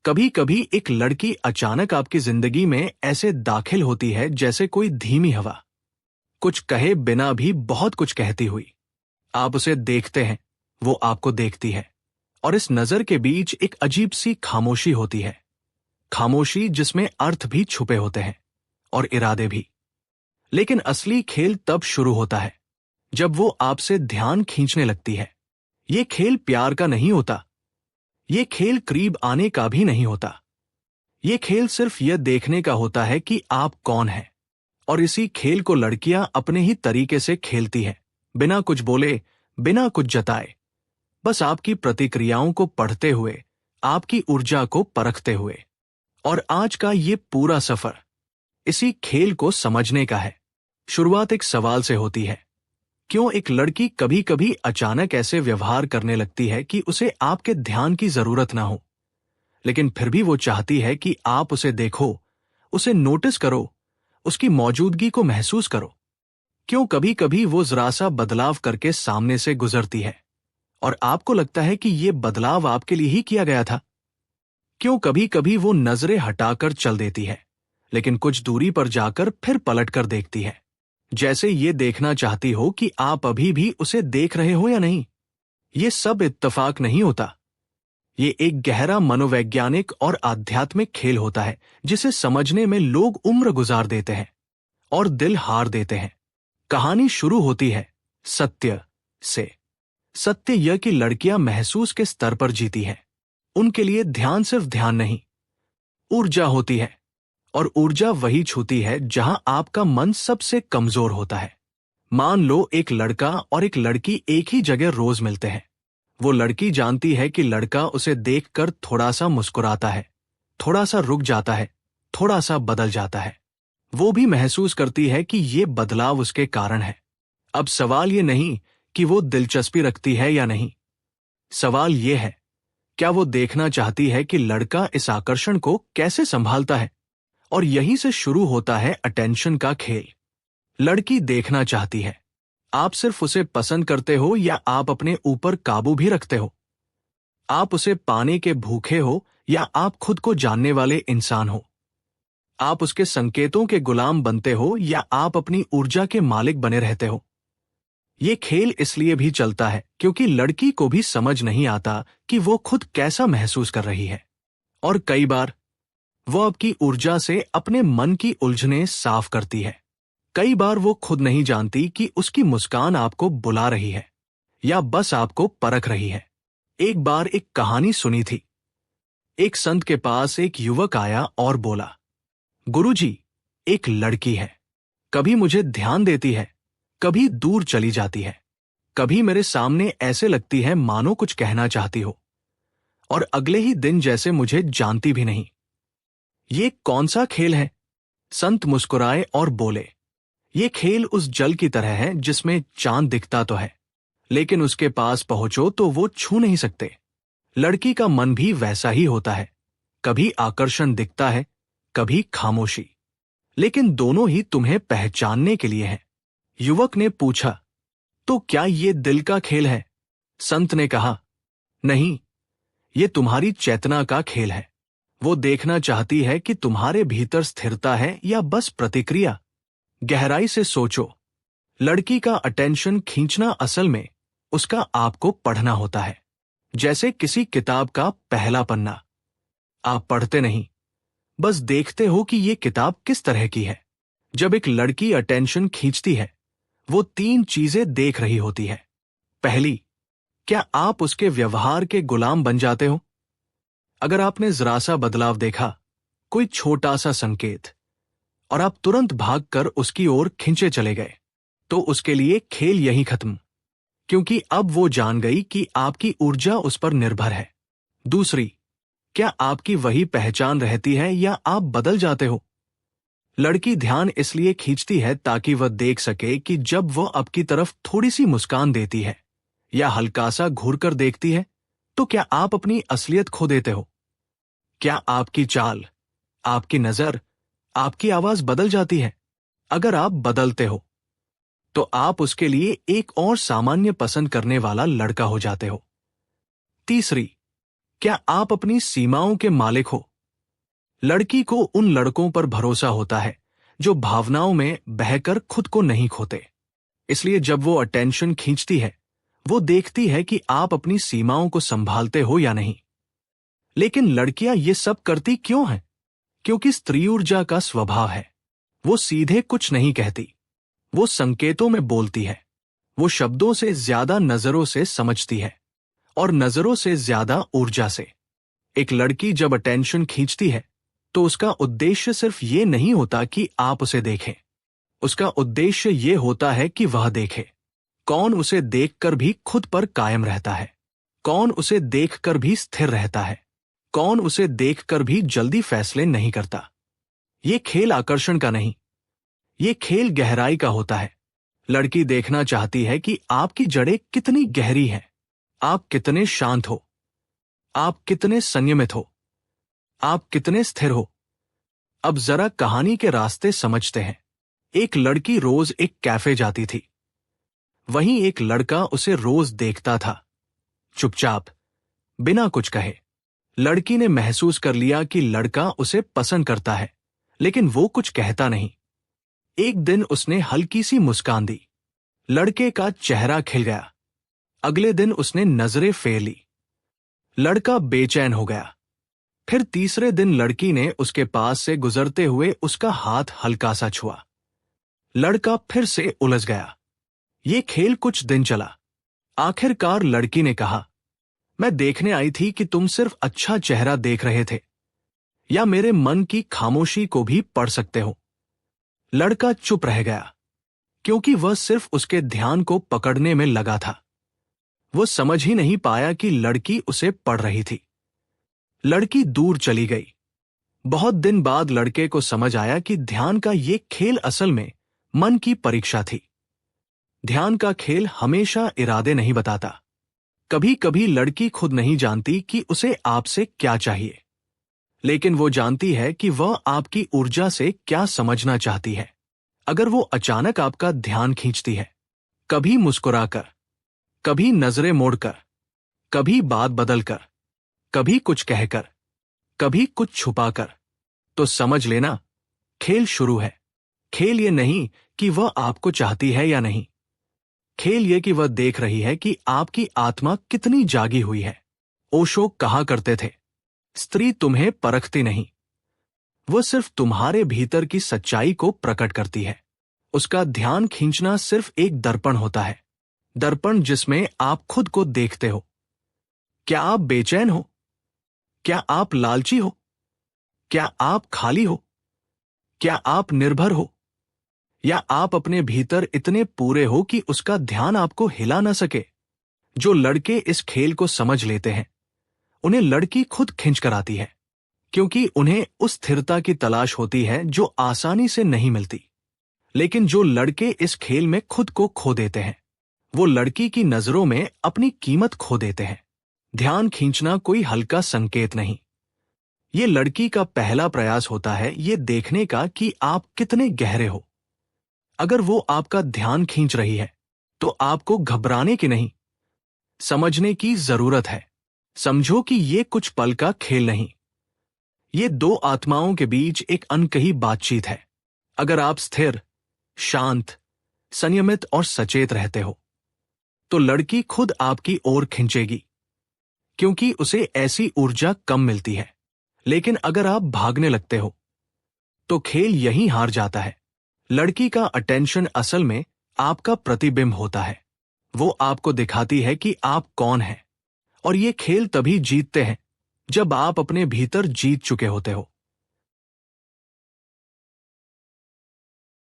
कभी कभी एक लड़की अचानक आपकी जिंदगी में ऐसे दाखिल होती है जैसे कोई धीमी हवा, कुछ कहे बिना भी बहुत कुछ कहती हुई। आप उसे देखते हैं, वो आपको देखती है, और इस नजर के बीच एक अजीब सी खामोशी होती है। खामोशी जिसमें अर्थ भी छुपे होते हैं और इरादे भी। लेकिन असली खेल तब शुरू होता है जब वो आपसे ध्यान खींचने लगती है। ये खेल प्यार का नहीं होता, ये खेल करीब आने का भी नहीं होता। ये खेल सिर्फ यह देखने का होता है कि आप कौन हैं। और इसी खेल को लड़कियां अपने ही तरीके से खेलती हैं, बिना कुछ बोले, बिना कुछ जताए, बस आपकी प्रतिक्रियाओं को पढ़ते हुए, आपकी ऊर्जा को परखते हुए। और आज का ये पूरा सफर इसी खेल को समझने का है। शुरुआत एक सवाल से होती है। क्यों एक लड़की कभी कभी अचानक ऐसे व्यवहार करने लगती है कि उसे आपके ध्यान की जरूरत ना हो, लेकिन फिर भी वो चाहती है कि आप उसे देखो, उसे नोटिस करो, उसकी मौजूदगी को महसूस करो। क्यों कभी कभी वो जरा सा बदलाव करके सामने से गुजरती है और आपको लगता है कि ये बदलाव आपके लिए ही किया गया था। क्यों कभी कभी वो नजरें हटाकर चल देती है, लेकिन कुछ दूरी पर जाकर फिर पलट कर देखती है, जैसे ये देखना चाहती हो कि आप अभी भी उसे देख रहे हो या नहीं। ये सब इत्तेफाक नहीं होता। ये एक गहरा मनोवैज्ञानिक और आध्यात्मिक खेल होता है जिसे समझने में लोग उम्र गुजार देते हैं और दिल हार देते हैं। कहानी शुरू होती है सत्य से। सत्य यह कि लड़कियां महसूस के स्तर पर जीती हैं। उनके लिए ध्यान सिर्फ ध्यान नहीं, ऊर्जा होती है, और ऊर्जा वही छूती है जहां आपका मन सबसे कमजोर होता है। मान लो एक लड़का और एक लड़की एक ही जगह रोज मिलते हैं। वो लड़की जानती है कि लड़का उसे देखकर थोड़ा सा मुस्कुराता है, थोड़ा सा रुक जाता है, थोड़ा सा बदल जाता है। वो भी महसूस करती है कि ये बदलाव उसके कारण है। अब सवाल ये नहीं कि वो दिलचस्पी रखती है या नहीं। सवाल ये है, क्या वो देखना चाहती है कि लड़का इस आकर्षण को कैसे संभालता है। और यहीं से शुरू होता है अटेंशन का खेल। लड़की देखना चाहती है, आप सिर्फ उसे पसंद करते हो या आप अपने ऊपर काबू भी रखते हो। आप उसे पाने के भूखे हो या आप खुद को जानने वाले इंसान हो। आप उसके संकेतों के गुलाम बनते हो या आप अपनी ऊर्जा के मालिक बने रहते हो। ये खेल इसलिए भी चलता है क्योंकि लड़की को भी समझ नहीं आता कि वो खुद कैसा महसूस कर रही है। और कई बार वो आपकी ऊर्जा से अपने मन की उलझनें साफ करती है। कई बार वो खुद नहीं जानती कि उसकी मुस्कान आपको बुला रही है या बस आपको परख रही है। एक बार एक कहानी सुनी थी। एक संत के पास एक युवक आया और बोला, गुरुजी, एक लड़की है, कभी मुझे ध्यान देती है, कभी दूर चली जाती है, कभी मेरे सामने ऐसे लगती है मानो कुछ कहना चाहती हो, और अगले ही दिन जैसे मुझे जानती भी नहीं। ये कौन सा खेल है? संत मुस्कुराए और बोले, ये खेल उस जल की तरह है जिसमें चांद दिखता तो है, लेकिन उसके पास पहुंचो तो वो छू नहीं सकते। लड़की का मन भी वैसा ही होता है, कभी आकर्षण दिखता है, कभी खामोशी, लेकिन दोनों ही तुम्हें पहचानने के लिए हैं। युवक ने पूछा, तो क्या ये दिल का खेल है? संत ने कहा, नहीं, ये तुम्हारी चेतना का खेल है। वो देखना चाहती है कि तुम्हारे भीतर स्थिरता है या बस प्रतिक्रिया। गहराई से सोचो, लड़की का अटेंशन खींचना असल में उसका आपको पढ़ना होता है, जैसे किसी किताब का पहला पन्ना। आप पढ़ते नहीं, बस देखते हो कि ये किताब किस तरह की है। जब एक लड़की अटेंशन खींचती है, वो 3 चीजें देख रही होती है। पहली, क्या आप उसके व्यवहार के गुलाम बन जाते हो? अगर आपने जरा सा बदलाव देखा, कोई छोटा सा संकेत, और आप तुरंत भागकर उसकी ओर खींचे चले गए, तो उसके लिए खेल यहीं खत्म, क्योंकि अब वो जान गई कि आपकी ऊर्जा उस पर निर्भर है। दूसरी, क्या आपकी वही पहचान रहती है या आप बदल जाते हो? लड़की ध्यान इसलिए खींचती है ताकि वह देख सके कि जब वह आपकी तरफ थोड़ी सी मुस्कान देती है या हल्का सा घूरकर देखती है, तो क्या आप अपनी असलियत खो देते हो? क्या आपकी चाल, आपकी नजर, आपकी आवाज बदल जाती है? अगर आप बदलते हो, तो आप उसके लिए एक और सामान्य पसंद करने वाला लड़का हो जाते हो। तीसरी, क्या आप अपनी सीमाओं के मालिक हो? लड़की को उन लड़कों पर भरोसा होता है जो भावनाओं में बहकर खुद को नहीं खोते। इसलिए जब वो अटेंशन खींचती है, वो देखती है कि आप अपनी सीमाओं को संभालते हो या नहीं। लेकिन लड़कियां ये सब करती क्यों हैं? क्योंकि स्त्री ऊर्जा का स्वभाव है। वो सीधे कुछ नहीं कहती, वो संकेतों में बोलती है। वो शब्दों से ज्यादा नजरों से समझती है, और नजरों से ज्यादा ऊर्जा से। एक लड़की जब अटेंशन खींचती है तो उसका उद्देश्य सिर्फ ये नहीं होता कि आप उसे देखें। उसका उद्देश्य ये होता है कि वह देखे कौन उसे देखकर भी खुद पर कायम रहता है, कौन उसे देखकर भी स्थिर रहता है, कौन उसे देखकर भी जल्दी फैसले नहीं करता। ये खेल आकर्षण का नहीं, ये खेल गहराई का होता है। लड़की देखना चाहती है कि आपकी जड़ें कितनी गहरी हैं, आप कितने शांत हो, आप कितने संयमित हो, आप कितने स्थिर हो। अब जरा कहानी के रास्ते समझते हैं। एक लड़की रोज एक कैफे जाती थी। वहीं एक लड़का उसे रोज देखता था, चुपचाप, बिना कुछ कहे। लड़की ने महसूस कर लिया कि लड़का उसे पसंद करता है, लेकिन वो कुछ कहता नहीं। एक दिन उसने हल्की सी मुस्कान दी। लड़के का चेहरा खिल गया। अगले दिन उसने नजरें फेर ली। लड़का बेचैन हो गया। फिर तीसरे दिन लड़की ने उसके पास से गुजरते हुए उसका हाथ हल्का सा छुआ। लड़का फिर से उलझ गया। ये खेल कुछ दिन चला। आखिरकार लड़की ने कहा, मैं देखने आई थी कि तुम सिर्फ अच्छा चेहरा देख रहे थे, या मेरे मन की खामोशी को भी पढ़ सकते हो। लड़का चुप रह गया, क्योंकि वह सिर्फ उसके ध्यान को पकड़ने में लगा था। वो समझ ही नहीं पाया कि लड़की उसे पढ़ रही थी। लड़की दूर चली गई। बहुत दिन बाद लड़के को समझ आया कि ध्यान का ये खेल असल में मन की परीक्षा थी। ध्यान का खेल हमेशा इरादे नहीं बताता। कभी कभी लड़की खुद नहीं जानती कि उसे आपसे क्या चाहिए, लेकिन वो जानती है कि वह आपकी ऊर्जा से क्या समझना चाहती है। अगर वो अचानक आपका ध्यान खींचती है, कभी मुस्कुराकर, कभी नजरें मोड़कर, कभी बात बदलकर, कभी कुछ कहकर, कभी कुछ छुपाकर, तो समझ लेना खेल शुरू है। खेल ये नहीं कि वह आपको चाहती है या नहीं। खेल ये कि वह देख रही है कि आपकी आत्मा कितनी जागी हुई है। ओशो कहा करते थे, स्त्री तुम्हें परखती नहीं, वह सिर्फ तुम्हारे भीतर की सच्चाई को प्रकट करती है। उसका ध्यान खींचना सिर्फ एक दर्पण होता है, दर्पण जिसमें आप खुद को देखते हो। क्या आप बेचैन हो? क्या आप लालची हो? क्या आप खाली हो? क्या आप निर्भर हो? या आप अपने भीतर इतने पूरे हो कि उसका ध्यान आपको हिला न सके? जो लड़के इस खेल को समझ लेते हैं, उन्हें लड़की खुद खींच कर आती है, क्योंकि उन्हें उस स्थिरता की तलाश होती है जो आसानी से नहीं मिलती। लेकिन जो लड़के इस खेल में खुद को खो देते हैं, वो लड़की की नजरों में अपनी कीमत खो देते हैं। ध्यान खींचना कोई हल्का संकेत नहीं। ये लड़की का पहला प्रयास होता है ये देखने का कि आप कितने गहरे हो। अगर वो आपका ध्यान खींच रही है, तो आपको घबराने की नहीं, समझने की जरूरत है। समझो कि ये कुछ पल का खेल नहीं, ये दो आत्माओं के बीच एक अनकही बातचीत है। अगर आप स्थिर, शांत, संयमित और सचेत रहते हो, तो लड़की खुद आपकी ओर खींचेगी, क्योंकि उसे ऐसी ऊर्जा कम मिलती है। लेकिन अगर आप भागने लगते हो, तो खेल यहीं हार जाता है। लड़की का अटेंशन असल में आपका प्रतिबिंब होता है। वो आपको दिखाती है कि आप कौन हैं, और ये खेल तभी जीतते हैं जब आप अपने भीतर जीत चुके होते हो।